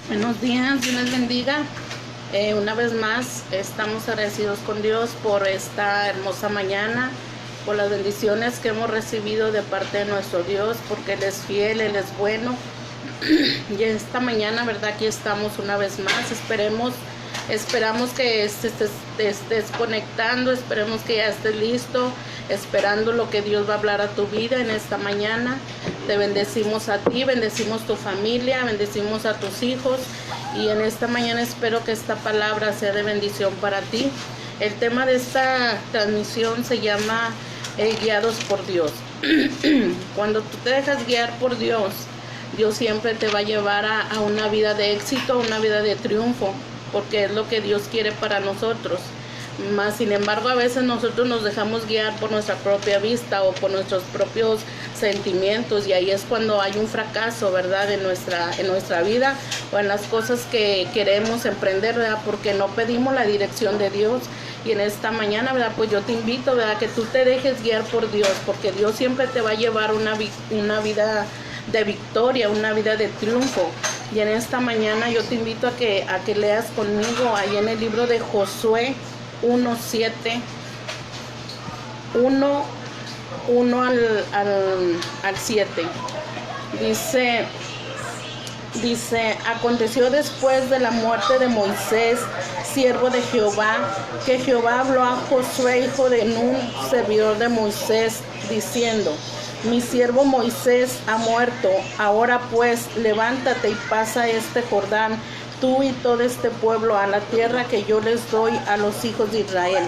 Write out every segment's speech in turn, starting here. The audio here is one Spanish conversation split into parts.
Buenos días, Dios les bendiga. Una vez más estamos agradecidos con Dios por esta hermosa mañana, por las bendiciones que hemos recibido de parte de nuestro Dios, porque Él es fiel, Él es bueno. Y esta mañana, ¿verdad? Aquí estamos una vez más. Esperamos que estés conectando, esperemos que ya estés listo, esperando lo que Dios va a hablar a tu vida en esta mañana. Te bendecimos a ti, bendecimos tu familia, bendecimos a tus hijos, y en esta mañana espero que esta palabra sea de bendición para ti. El tema de esta transmisión se llama guiados por Dios. Cuando tú te dejas guiar por Dios, Dios siempre te va a llevar a una vida de éxito, a una vida de triunfo, porque es lo que Dios quiere para nosotros. Más sin embargo, a veces nosotros nos dejamos guiar por nuestra propia vista o por nuestros propios sentimientos, y ahí es cuando hay un fracaso, ¿verdad? En nuestra vida o en las cosas que queremos emprender, ¿verdad? Porque no pedimos la dirección de Dios. Y en esta mañana, ¿verdad? Pues yo te invito, ¿verdad? Que tú te dejes guiar por Dios, porque Dios siempre te va a llevar una vida de victoria, una vida de triunfo. Y en esta mañana yo te invito a que leas conmigo ahí en el libro de Josué 1:7, 1 al 7. Dice, aconteció después de la muerte de Moisés, siervo de Jehová, que Jehová habló a Josué, hijo de Nun, servidor de Moisés, diciendo: mi siervo Moisés ha muerto. Ahora pues, levántate y pasa este Jordán, tú y todo este pueblo, a la tierra que yo les doy a los hijos de Israel.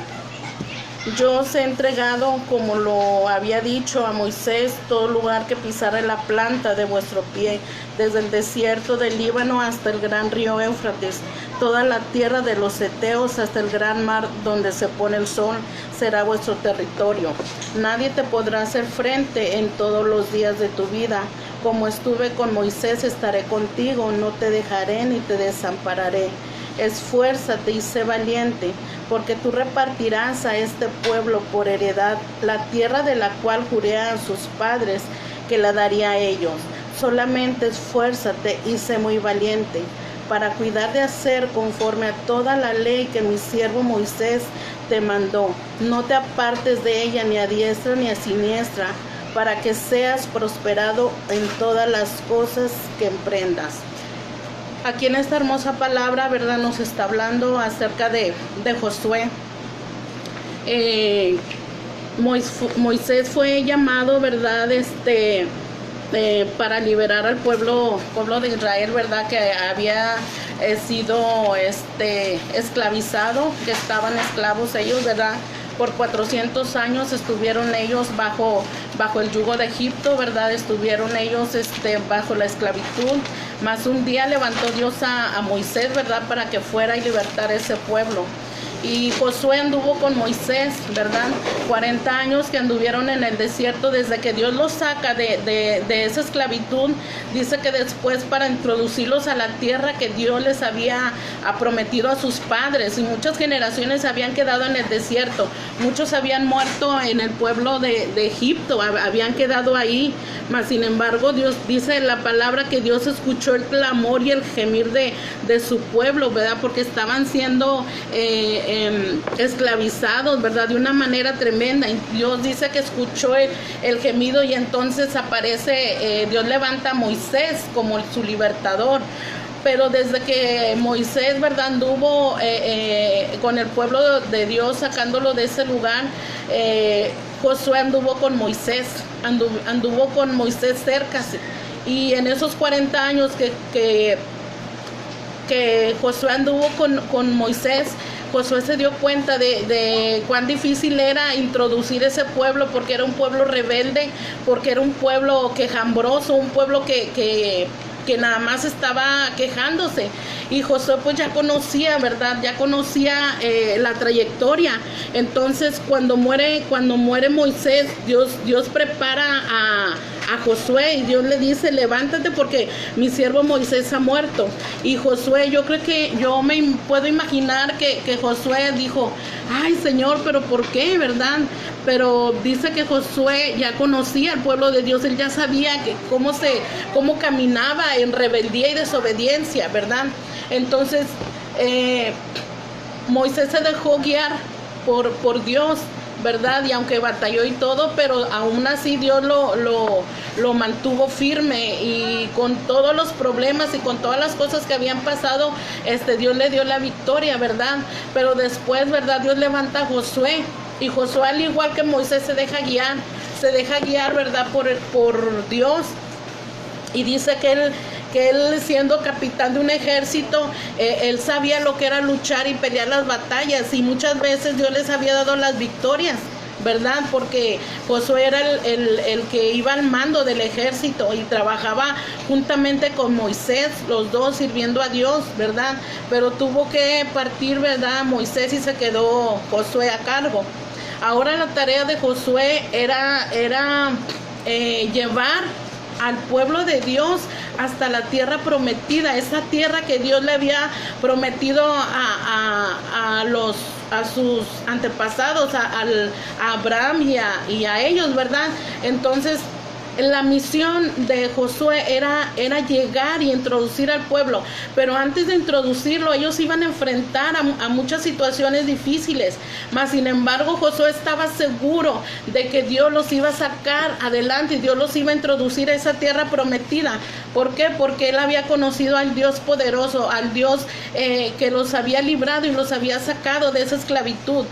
Yo os he entregado, como lo había dicho a Moisés, todo lugar que pisara la planta de vuestro pie, desde el desierto del Líbano hasta el gran río Éufrates, toda la tierra de los heteos hasta el gran mar donde se pone el sol, será vuestro territorio. Nadie te podrá hacer frente en todos los días de tu vida. Como estuve con Moisés, estaré contigo, no te dejaré ni te desampararé. Esfuérzate y sé valiente, porque tú repartirás a este pueblo por heredad la tierra de la cual juré a sus padres que la daría a ellos. Solamente esfuérzate y sé muy valiente, para cuidar de hacer conforme a toda la ley que mi siervo Moisés te mandó. No te apartes de ella ni a diestra ni a siniestra, para que seas prosperado en todas las cosas que emprendas. Aquí en esta hermosa palabra, ¿verdad?, nos está hablando acerca de Josué. Moisés fue llamado, ¿verdad?, para liberar al pueblo de Israel, ¿verdad?, que había sido esclavizado, que estaban esclavos ellos, ¿verdad? Por 400 años estuvieron ellos bajo el yugo de Egipto, ¿verdad? Estuvieron ellos bajo la esclavitud. Mas un día levantó Dios a Moisés, ¿verdad?, para que fuera y libertara ese pueblo. Y Josué anduvo con Moisés, ¿verdad? 40 años que anduvieron en el desierto desde que Dios los saca de esa esclavitud. Dice que después, para introducirlos a la tierra que Dios les había prometido a sus padres, y muchas generaciones habían quedado en el desierto. Muchos habían muerto en el pueblo de Egipto, habían quedado ahí. Mas sin embargo, Dios dice en la palabra que Dios escuchó el clamor y el gemir de su pueblo, ¿verdad? Porque estaban siendo esclavizados, ¿verdad?, de una manera tremenda. Y Dios dice que escuchó el gemido, y entonces aparece, Dios levanta a Moisés como su libertador. Pero desde que Moisés, ¿verdad?, anduvo con el pueblo de Dios, sacándolo de ese lugar, Josué anduvo con Moisés, anduvo con Moisés cerca. Y en esos 40 años que Josué anduvo con Moisés, Josué se dio cuenta de cuán difícil era introducir ese pueblo, porque era un pueblo rebelde, porque era un pueblo quejambroso, un pueblo que nada más estaba quejándose. Y Josué pues ya conocía, ¿verdad? Ya conocía la trayectoria. Entonces cuando muere Moisés, Dios prepara a a Josué, y Dios le dice, levántate porque mi siervo Moisés ha muerto. Y Josué, yo creo que yo me puedo imaginar que Josué dijo, ay Señor, pero ¿por qué, verdad? Pero dice que Josué ya conocía al pueblo de Dios, él ya sabía que cómo caminaba en rebeldía y desobediencia, ¿verdad? Entonces Moisés se dejó guiar por Dios, ¿verdad? Y aunque batalló y todo, pero aún así Dios lo mantuvo firme, y con todos los problemas y con todas las cosas que habían pasado, Dios le dio la victoria, ¿verdad? Pero después, ¿verdad? Dios levanta a Josué, y Josué, al igual que Moisés, se deja guiar, ¿verdad? Por Dios. Y dice que él siendo capitán de un ejército, él sabía lo que era luchar y pelear las batallas, y muchas veces Dios les había dado las victorias, ¿verdad? Porque Josué era el que iba al mando del ejército y trabajaba juntamente con Moisés, los dos sirviendo a Dios, ¿verdad? Pero tuvo que partir, ¿verdad? Moisés, y se quedó Josué a cargo. Ahora la tarea de Josué era llevar al pueblo de Dios hasta la tierra prometida, esa tierra que Dios le había prometido a sus antepasados, a Abraham y a ellos, ¿verdad? Entonces la misión de Josué era llegar y introducir al pueblo, pero antes de introducirlo ellos iban a enfrentar a muchas situaciones difíciles, mas sin embargo Josué estaba seguro de que Dios los iba a sacar adelante y Dios los iba a introducir a esa tierra prometida. ¿Por qué? Porque él había conocido al Dios poderoso, al Dios que los había librado y los había sacado de esa esclavitud.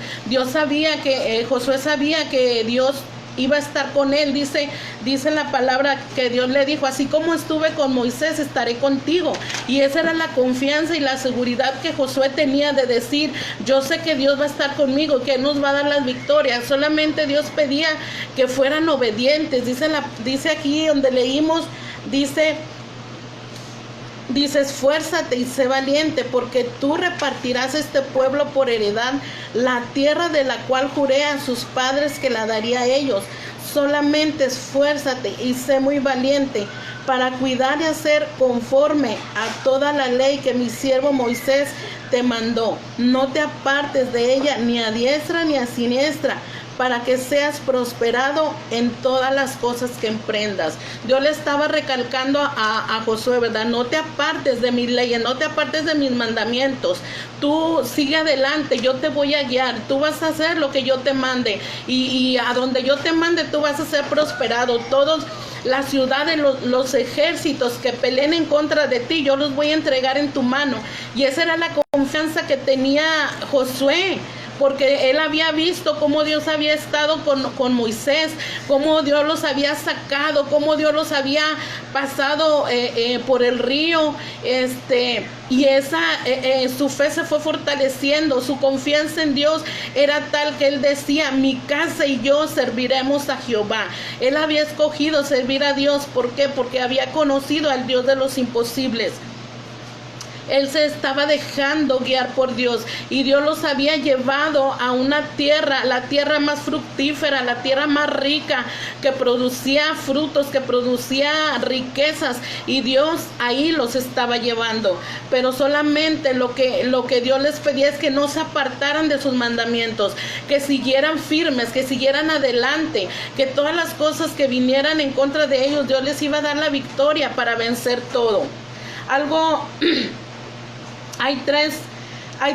Josué sabía que Dios iba a estar con él. Dice la palabra que Dios le dijo, así como estuve con Moisés, estaré contigo. Y esa era la confianza y la seguridad que Josué tenía de decir, yo sé que Dios va a estar conmigo, que nos va a dar las victorias. Solamente Dios pedía que fueran obedientes. Dice aquí donde leímos, dice, esfuérzate y sé valiente, porque tú repartirás este pueblo por heredad, la tierra de la cual juré a sus padres que la daría a ellos. Solamente esfuérzate y sé muy valiente para cuidar y hacer conforme a toda la ley que mi siervo Moisés te mandó. No te apartes de ella ni a diestra ni a siniestra, para que seas prosperado en todas las cosas que emprendas. Dios le estaba recalcando a Josué, ¿verdad? No te apartes de mis leyes, no te apartes de mis mandamientos. Tú sigue adelante, yo te voy a guiar, tú vas a hacer lo que yo te mande, y a donde yo te mande tú vas a ser prosperado. Todos las ciudades, los ejércitos que peleen en contra de ti, yo los voy a entregar en tu mano. Y esa era la confianza que tenía Josué, porque él había visto cómo Dios había estado con Moisés, cómo Dios los había sacado, cómo Dios los había pasado por el río, y su fe se fue fortaleciendo, su confianza en Dios era tal que él decía, mi casa y yo serviremos a Jehová. Él había escogido servir a Dios. ¿Por qué? Porque había conocido al Dios de los imposibles. Él se estaba dejando guiar por Dios, y Dios los había llevado a una tierra, la tierra más fructífera, la tierra más rica, que producía frutos, que producía riquezas, y Dios ahí los estaba llevando. Pero solamente lo que Dios les pedía es que no se apartaran de sus mandamientos, que siguieran firmes, que siguieran adelante, que todas las cosas que vinieran en contra de ellos, Dios les iba a dar la victoria para vencer todo. Hay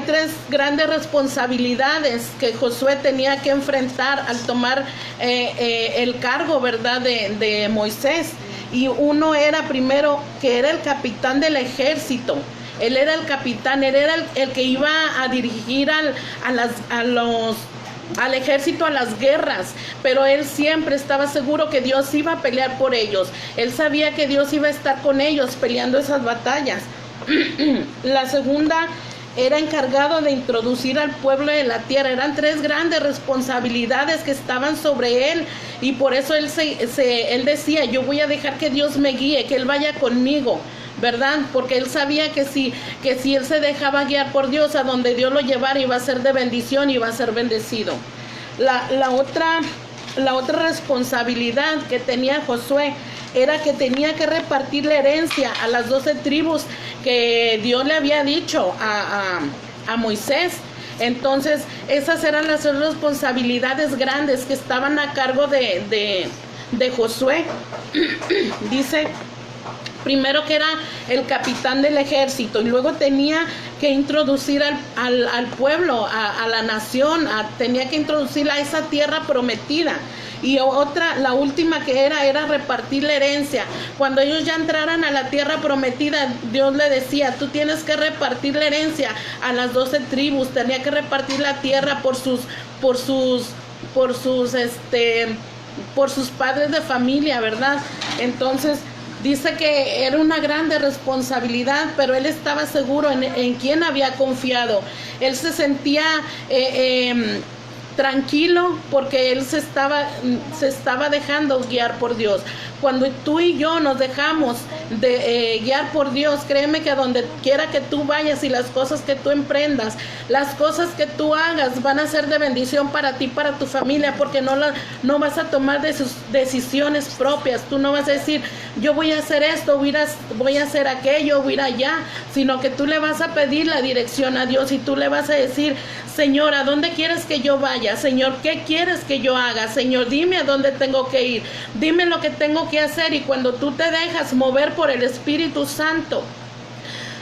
tres grandes responsabilidades que Josué tenía que enfrentar al tomar el cargo, ¿verdad?, de Moisés. Y uno era, primero, que era el capitán del ejército. Él era el capitán, él era el que iba a dirigir al ejército a las guerras, pero él siempre estaba seguro que Dios iba a pelear por ellos. Él sabía que Dios iba a estar con ellos peleando esas batallas. La segunda, era encargado de introducir al pueblo de la tierra. Eran tres grandes responsabilidades que estaban sobre él, y por eso él decía, yo voy a dejar que Dios me guíe, que Él vaya conmigo, ¿verdad? Porque él sabía que si él se dejaba guiar por Dios, a donde Dios lo llevara iba a ser de bendición y iba a ser bendecido. La otra responsabilidad que tenía Josué era que tenía que repartir la herencia a las 12 tribus que Dios le había dicho a Moisés. Entonces, esas eran las responsabilidades grandes que estaban a cargo de Josué. Dice primero que era el capitán del ejército, y luego tenía que introducir al pueblo, a la nación, tenía que introducir a esa tierra prometida. Y otra, la última que era repartir la herencia. Cuando ellos ya entraran a la tierra prometida, Dios le decía, tú tienes que repartir la herencia a las 12 tribus, tenía que repartir la tierra por sus padres de familia, ¿verdad? Entonces, dice que era una grande responsabilidad, pero él estaba seguro en quién había confiado. Él se sentía tranquilo porque él se estaba dejando guiar por Dios. Cuando tú y yo nos dejamos de guiar por Dios, créeme que a donde quiera que tú vayas y las cosas que tú emprendas, las cosas que tú hagas van a ser de bendición para ti, para tu familia, porque no vas a tomar decisiones propias. Tú no vas a decir, yo voy a hacer esto, voy a hacer aquello, voy a ir allá, sino que tú le vas a pedir la dirección a Dios y tú le vas a decir, Señor, ¿a dónde quieres que yo vaya? Señor, ¿qué quieres que yo haga? Señor, dime a dónde tengo que ir, dime lo que tengo que hacer. Y cuando tú te dejas mover por el Espíritu Santo,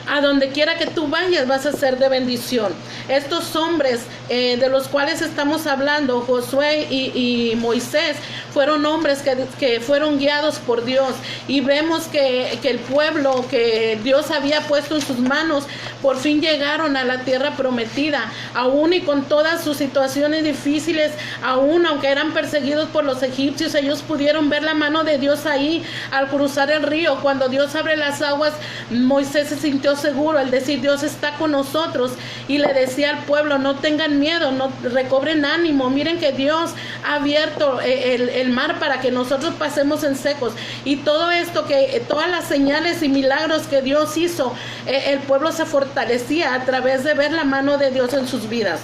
a donde quiera que tú vayas vas a ser de bendición. Estos hombres de los cuales estamos hablando, Josué y Moisés, fueron hombres que fueron guiados por Dios, y vemos que el pueblo que Dios había puesto en sus manos por fin llegaron a la tierra prometida, aún y con todas sus situaciones difíciles, aún aunque eran perseguidos por los egipcios, ellos pudieron ver la mano de Dios ahí al cruzar el río. Cuando Dios abre las aguas, Moisés se sintió seguro al decir, Dios está con nosotros, y le decía al pueblo, no tengan miedo, no recobren ánimo, miren que Dios ha abierto el mar para que nosotros pasemos en secos. Y todo esto, todas las señales y milagros que Dios hizo, el pueblo se fortalecía a través de ver la mano de Dios en sus vidas.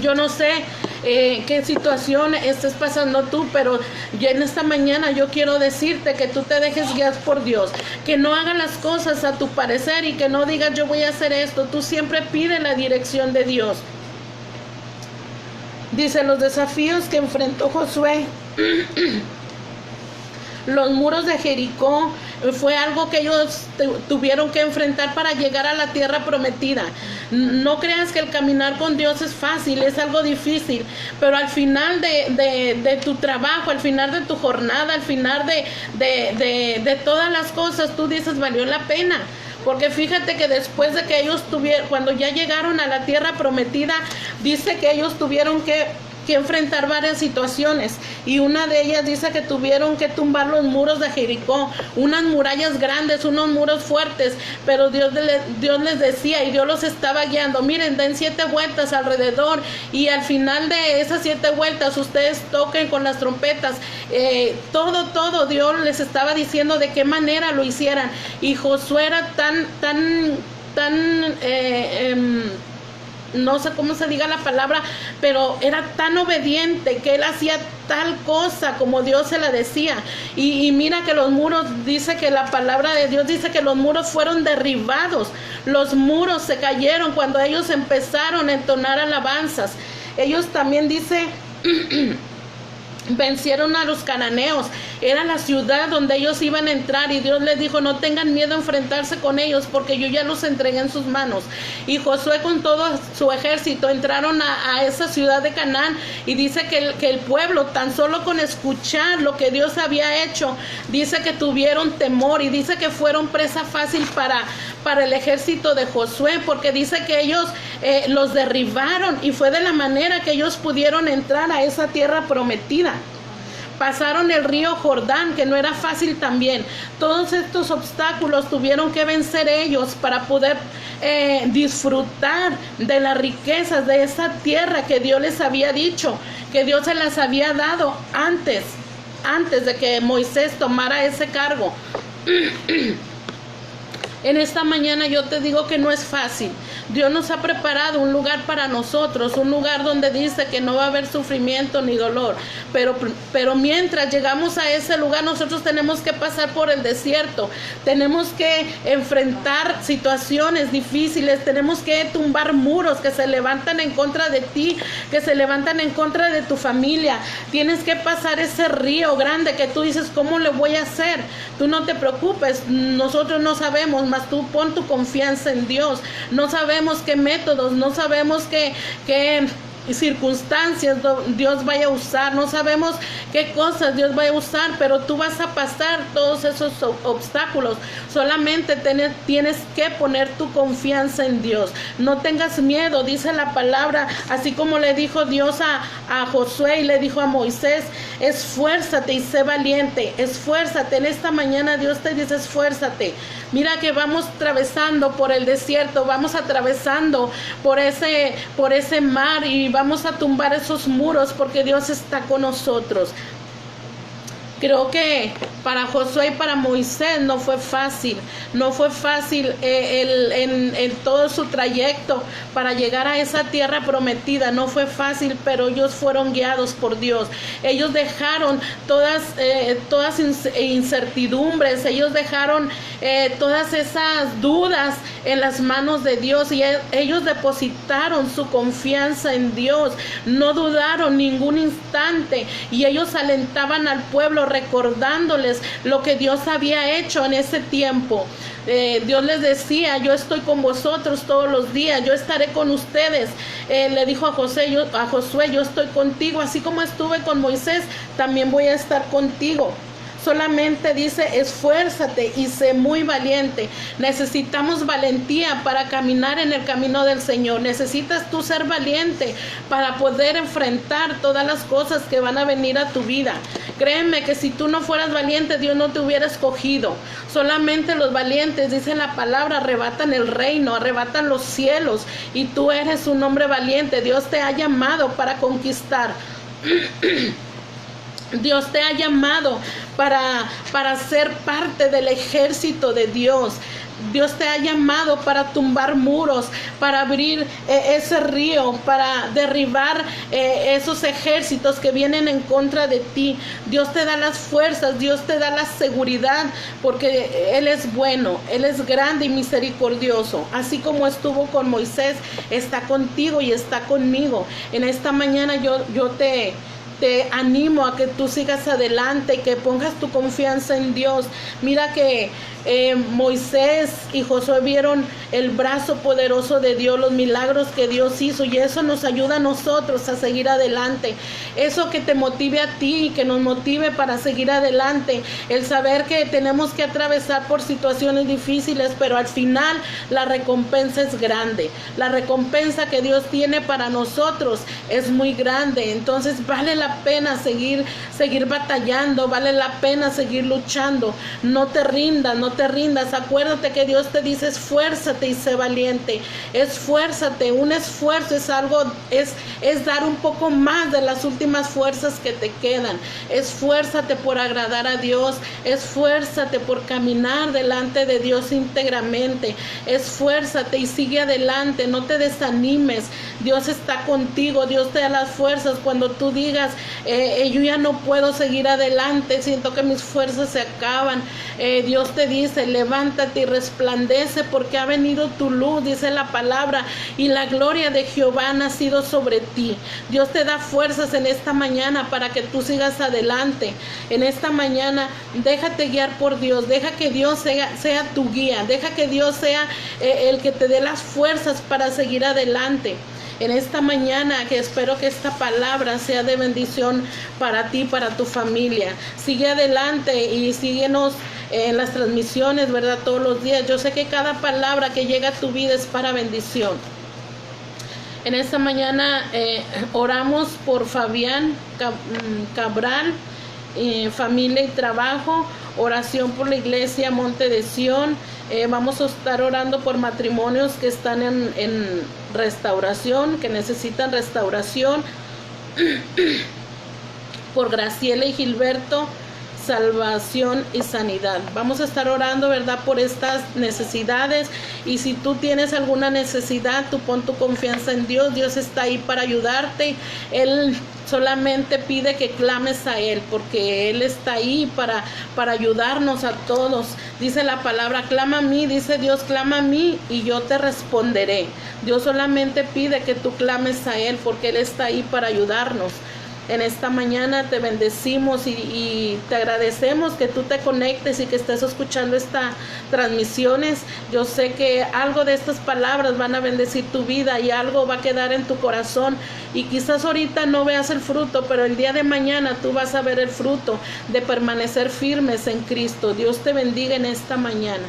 Yo no sé qué situación estés pasando tú, pero yo en esta mañana yo quiero decirte que tú te dejes guiar por Dios, que no hagas las cosas a tu parecer y que no digas yo voy a hacer esto. Tú siempre pide la dirección de Dios. Dice, los desafíos que enfrentó Josué. Los muros de Jericó fue algo que ellos tuvieron que enfrentar para llegar a la tierra prometida. No creas que el caminar con Dios es fácil, es algo difícil, pero al final de tu trabajo, al final de tu jornada, al final de todas las cosas, tú dices, valió la pena. Porque fíjate que después de que ellos cuando ya llegaron a la tierra prometida, dice que ellos tuvieron que enfrentar varias situaciones, y una de ellas dice que tuvieron que tumbar los muros de Jericó, unas murallas grandes, unos muros fuertes, pero Dios les decía, y Dios los estaba guiando, miren, den 7 vueltas alrededor, y al final de esas 7 vueltas ustedes toquen con las trompetas. Todo Dios les estaba diciendo de qué manera lo hicieran. Y Josué era tan no sé cómo se diga la palabra, pero era tan obediente que él hacía tal cosa como Dios se la decía. Y mira que los muros, dice que la palabra de Dios dice que los muros fueron derribados, los muros se cayeron cuando ellos empezaron a entonar alabanzas. Ellos también dice vencieron a los cananeos, era la ciudad donde ellos iban a entrar, y Dios les dijo, no tengan miedo a enfrentarse con ellos, porque yo ya los entregué en sus manos. Y Josué con todo su ejército entraron a esa ciudad de Canaán, y dice que el pueblo, tan solo con escuchar lo que Dios había hecho, dice que tuvieron temor, y dice que fueron presa fácil para el ejército de Josué, porque dice que ellos los derribaron, y fue de la manera que ellos pudieron entrar a esa tierra prometida. Pasaron el río Jordán, que no era fácil también. Todos estos obstáculos tuvieron que vencer ellos para poder disfrutar de las riquezas de esa tierra que Dios les había dicho, que Dios se las había dado antes de que Moisés tomara ese cargo. En esta mañana yo te digo que no es fácil. Dios nos ha preparado un lugar para nosotros, un lugar donde dice que no va a haber sufrimiento ni dolor. Pero mientras llegamos a ese lugar, nosotros tenemos que pasar por el desierto. Tenemos que enfrentar situaciones difíciles. Tenemos que tumbar muros que se levantan en contra de ti, que se levantan en contra de tu familia. Tienes que pasar ese río grande que tú dices, ¿cómo le voy a hacer? Tú no te preocupes, nosotros no sabemos, mas tú pon tu confianza en Dios. No sabemos qué métodos, no sabemos qué circunstancias Dios vaya a usar, no sabemos qué cosas Dios vaya a usar, pero tú vas a pasar todos esos obstáculos. Solamente tienes que poner tu confianza en Dios. No tengas miedo, dice la palabra, así como le dijo Dios a Josué y le dijo a Moisés, esfuérzate y sé valiente, esfuérzate. En esta mañana Dios te dice, esfuérzate. Mira que vamos atravesando por el desierto, vamos atravesando por ese mar y vamos a tumbar esos muros porque Dios está con nosotros. Creo que para Josué y para Moisés no fue fácil en todo su trayecto para llegar a esa tierra prometida. No fue fácil, pero ellos fueron guiados por Dios. Ellos dejaron todas incertidumbres, ellos dejaron todas esas dudas en las manos de Dios y ellos depositaron su confianza en Dios. No dudaron ningún instante y ellos alentaban al pueblo recordándoles lo que Dios había hecho en ese tiempo. Dios les decía, yo estoy con vosotros todos los días, yo estaré con ustedes. Le dijo a Josué, yo estoy contigo, así como estuve con Moisés, también voy a estar contigo. Solamente dice, esfuérzate y sé muy valiente. Necesitamos valentía para caminar en el camino del Señor. Necesitas tú ser valiente para poder enfrentar todas las cosas que van a venir a tu vida. Créeme que si tú no fueras valiente, Dios no te hubiera escogido. Solamente los valientes, dice la palabra, arrebatan el reino, arrebatan los cielos. Y tú eres un hombre valiente. Dios te ha llamado para conquistar. Dios te ha llamado para ser parte del ejército de Dios. Dios te ha llamado para tumbar muros, para abrir ese río, para derribar esos ejércitos que vienen en contra de ti. Dios te da las fuerzas, Dios te da la seguridad, porque Él es bueno, Él es grande y misericordioso. Así como estuvo con Moisés, está contigo y está conmigo. En esta mañana yo te animo a que tú sigas adelante y que pongas tu confianza en Dios. Mira que Moisés y Josué vieron el brazo poderoso de Dios, los milagros que Dios hizo, y eso nos ayuda a nosotros a seguir adelante. Eso que te motive a ti, que nos motive para seguir adelante, el saber que tenemos que atravesar por situaciones difíciles, pero al final la recompensa es grande. La recompensa que Dios tiene para nosotros es muy grande. Entonces vale la pena seguir batallando, vale la pena seguir luchando. No te rindas. Acuérdate que Dios te dice, esfuérzate y sé valiente. Esfuérzate. Un esfuerzo es dar un poco más de las últimas fuerzas que te quedan. Esfuérzate por agradar a Dios. Esfuérzate por caminar delante de Dios íntegramente. Esfuérzate y sigue adelante. No te desanimes. Dios está contigo. Dios te da las fuerzas cuando tú digas, yo ya no puedo seguir adelante, siento que mis fuerzas se acaban. Dios te dice, levántate y resplandece, porque ha venido tu luz, dice la palabra, y la gloria de Jehová ha nacido sobre ti. Dios te da fuerzas en esta mañana para que tú sigas adelante. En esta mañana déjate guiar por Dios, deja que Dios sea tu guía, deja que Dios sea el que te dé las fuerzas para seguir adelante. En esta mañana, que espero que esta palabra sea de bendición para ti, para tu familia. Sigue adelante y síguenos en las transmisiones, ¿verdad? Todos los días. Yo sé que cada palabra que llega a tu vida es para bendición. En esta mañana oramos por Fabián Cabral, familia y trabajo. Oración por la iglesia Monte de Sión. Vamos a estar orando por matrimonios que están en restauración, que necesitan restauración. Por Graciela y Gilberto salvación y sanidad. Vamos a estar orando, ¿verdad?, por estas necesidades. Y si tú tienes alguna necesidad, tú pon tu confianza en Dios. Dios está ahí para ayudarte. Él solamente pide que clames a Él, porque Él está ahí para ayudarnos a todos. Dice la palabra, clama a mí, dice Dios, clama a mí y yo te responderé. Dios solamente pide que tú clames a Él, porque Él está ahí para ayudarnos. En esta mañana te bendecimos y te agradecemos que tú te conectes y que estés escuchando estas transmisiones. Yo sé que algo de estas palabras van a bendecir tu vida y algo va a quedar en tu corazón. Y quizás ahorita no veas el fruto, pero el día de mañana tú vas a ver el fruto de permanecer firmes en Cristo. Dios te bendiga en esta mañana.